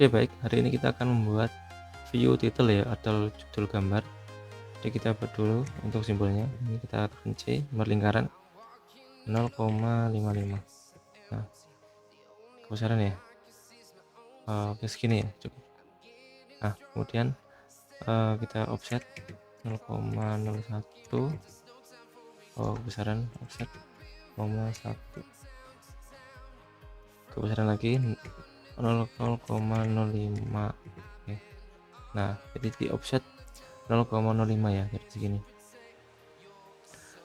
Oke baik, hari ini kita akan membuat view title ya atau judul gambar. Jadi kita buat dulu untuk simbolnya. Ini kita tekan C, berlingkaran 0,55. Nah, kebesaran ya. Oke segini ya cukup. Nah, kemudian kita offset 0,01. Kebesaran offset 0,1. Kebesaran lagi 0,05. Oke. Nah, jadi di offset 0,05 ya, jadi segini.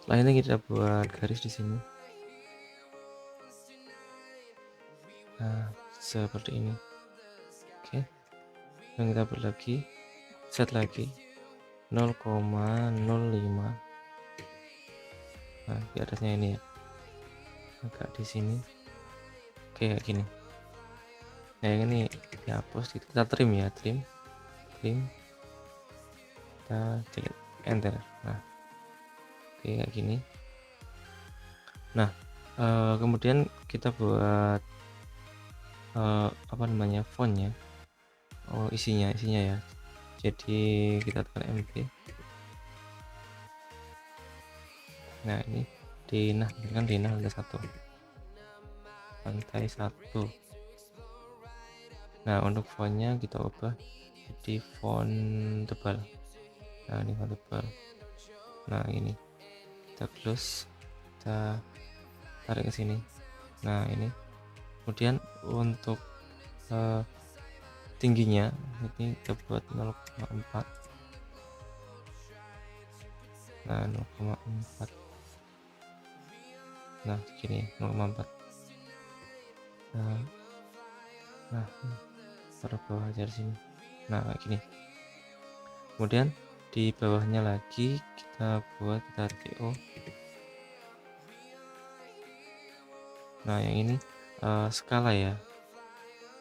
Setelah ini kita buat garis di sini. Nah, seperti ini. Oke. Dan kita buat lagi, set lagi 0,05. Nah, di atasnya ini ya. Agak di sini. Oke, kayak gini. Nah, yang ini dihapus, kita trim ya, trim. Kita cek enter. Nah, oke kayak gini. Nah, kemudian kita buat apa namanya, fontnya. Isinya ya. Jadi kita tekan MB. Nah, ini kan di lantai 1. Nah, untuk fontnya kita ubah jadi font tebal. Nah, ini font tebal. Nah, ini kita close, kita tarik ke sini. Nah, ini kemudian untuk tingginya ini kita buat 0,4. Nah, 0,4. Nah, segini 0,4. Nah, taruh bawah aja di sini. Nah, kayak gini. Kemudian di bawahnya lagi kita buat TO. Nah, yang ini skala ya,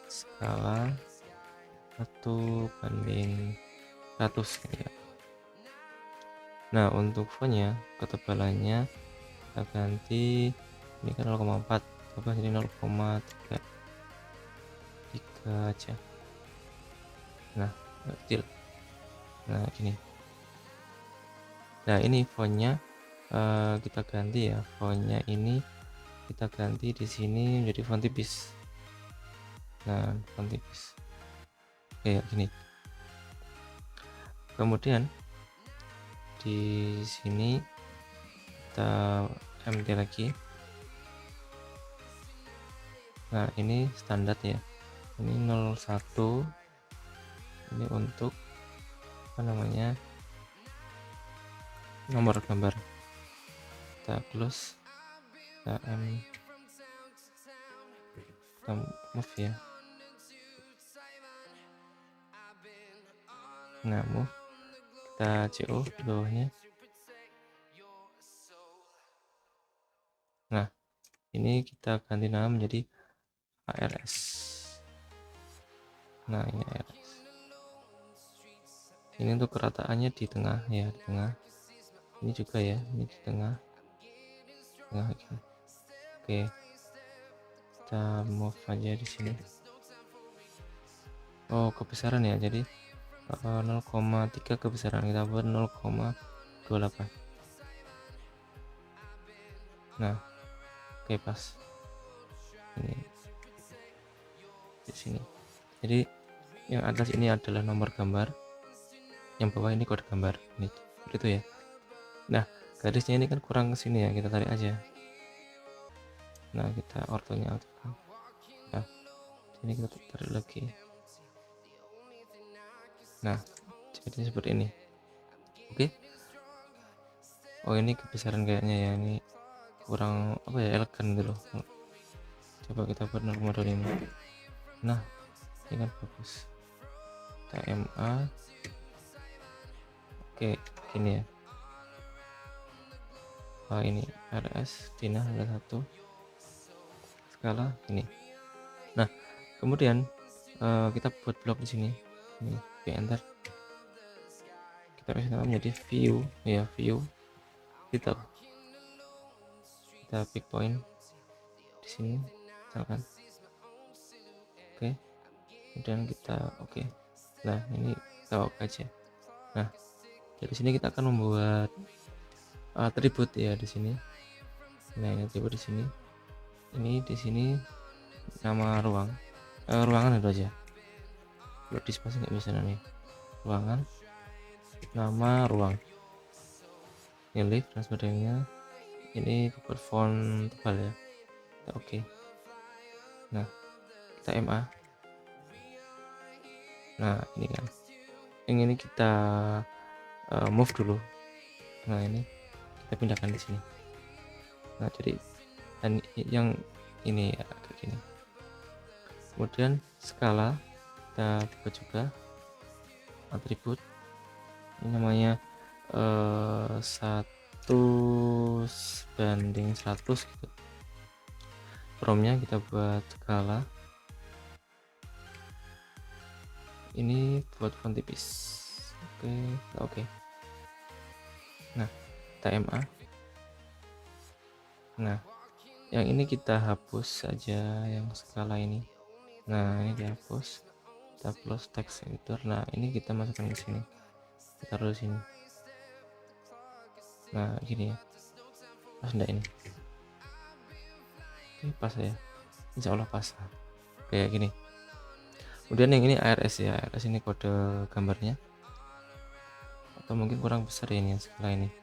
skala 1:100 ya. Nah, untuk fontnya ketebalannya kita ganti, ini kan 0,4, coba jadi 0,3 aja. Nah, kecil. Nah, gini. Nah, ini fontnya kita ganti ya, fontnya ini kita ganti di sini menjadi font tipis. Nah, font tipis kayak gini. Kemudian di sini kita MT lagi. Nah, ini standar ya, ini 01. Ini untuk apa namanya, nomor gambar. Kita close, kita move ya. Nah, move, kita CO di bawahnya. Nah, ini kita ganti nama menjadi ARS. Nah, ini ARS. Ini untuk kerataannya di tengah ya, di tengah. Ini juga ya, ini di tengah gini. Oke, kita move aja di sini. Kebesaran ya, jadi 0,3 kebesaran, kita buat 0,28. Nah, oke pas ini di sini. Jadi yang atas ini adalah nomor gambar, yang bawah ini kode gambar. Ini seperti itu ya. Nah, garisnya ini kan kurang ke sini ya, kita tarik aja. Nah, kita ortonya aktifkan. Nah, sini kita tarik lagi. Nah, jadi seperti ini. Oke. Ini kebesaran kayaknya ya, ini kurang apa ya, elegan gitu loh. Coba kita buat 0,25. Nah, ini kan bagus. Kita MA. Oke, gini ya. Ini RS Dina ada 1 skala ini. Nah, kemudian kita buat blok di sini. Ini enter. Kita kasih nama menjadi view ya, view title. Kita pick point di sini misalkan. Oke. kemudian kita oke. Nah, ini kita oke aja. Nah, dari sini kita akan membuat atribut ya di sini. Nah, ini atribut di sini. Ini di sini nama ruang, ruangan itu aja. Kalau di spasi nggak bisa nih. Ruangan, nama ruang, ini lift dan sebagainya. Ini buat font tebal ya. Kita oke. Nah, kita MA. Nah, ini kan. Yang ini kita move dulu. Nah, ini kita pindahkan di sini. Nah, jadi dan yang ini ya kayak gini. Kemudian skala kita buka juga atribut. Ini namanya 1:100 gitu. From-nya kita buat skala. Ini buat font tipis. Oke. Nah, kita MA. Nah, yang ini kita hapus saja yang skala ini. Nah, ini dihapus. Kita close text editor. Nah, ini kita masukkan ke sini. Kita taruh di sini. Nah, gini ya. Pas enggak ini? Oke, pas ya. Insya Allah pas. Kayak gini. Kemudian yang ini ARS ya. ARS ini kode gambarnya. Atau mungkin kurang besar ya ini skala ini.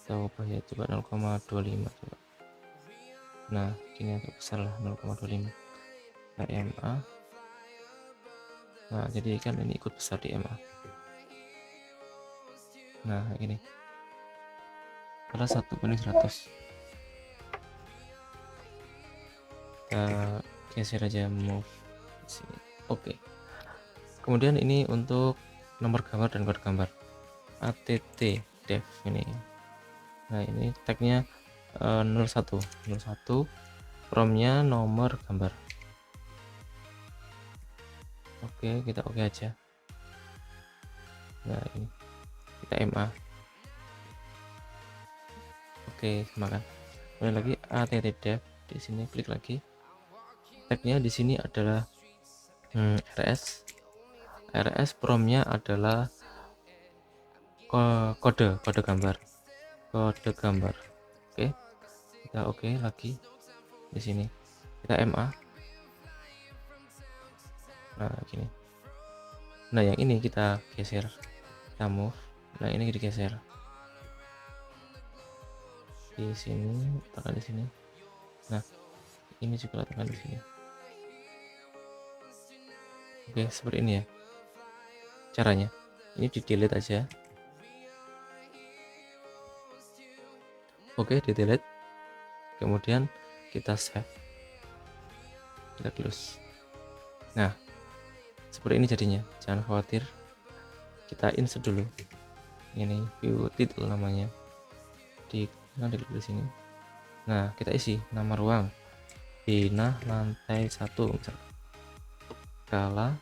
Kita ubah ya, coba 0,25 coba. Nah, gini agak besar lah, 0,25. MA. Nah, jadi kan ini ikut besar di MA. Nah, ini adalah 1:100. Kita geser aja, move sini. Oke. Kemudian ini untuk nomor gambar dan kode gambar. ATT-dev ini. Nah, ini tagnya 01. From-nya nomor gambar. Oke, kita oke aja. Nah, ini kita MA. Oke, semakan. Kemudian lagi ATT-dev, di sini klik lagi. Tagnya di sini adalah RS. RS from-nya adalah kode gambar. Kode gambar. Oke. Kita oke lagi. Di sini kita MA. Nah, gini. Nah, yang ini kita geser. Kita move. Nah, ini digeser. Di sini, tekan di sini. Nah, ini juga tekan di sini. Oke, seperti ini ya caranya. Ini di delete aja. Oke, di delete. Kemudian kita save. Kita close. Nah, seperti ini jadinya. Jangan khawatir. Kita insert dulu. Ini view title namanya. Di sini. Nah, kita isi nama ruang. Bina lantai 1 misalkan. Skala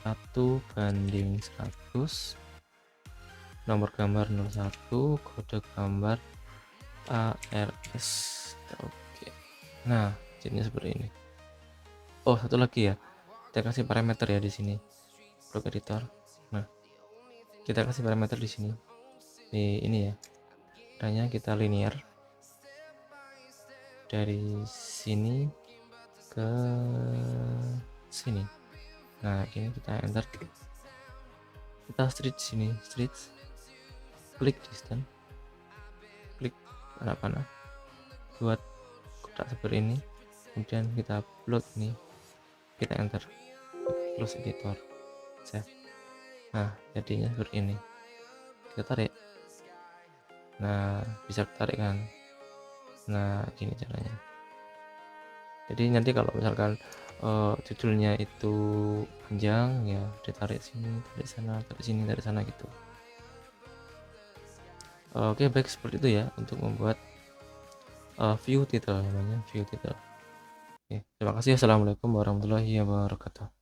1:100. Nomor gambar 01, kode gambar ARS. Oke. Nah, jadinya seperti ini. Oh, satu lagi ya. Kita kasih parameter ya di sini. Block editor. Nah, kita kasih parameter di sini. Di ini ya. Caranya kita linear dari sini ke sini. Nah, ini kita enter. Kita stretch sini, stretch. Klik distance. Klik anak panah. Buat kotak seperti ini. Kemudian kita upload ini. Kita enter. Close editor. Save. Nah, jadinya seperti ini. Kita tarik. Nah, bisa tarik kan. Nah, gini caranya. Jadi nanti kalau misalkan judulnya itu panjang ya, ditarik sini, tarik sana, tarik sini, tarik sana gitu. Oke, baik, seperti itu ya untuk membuat view title, namanya view title. Oke, terima kasih. Assalamualaikum warahmatullahi wabarakatuh.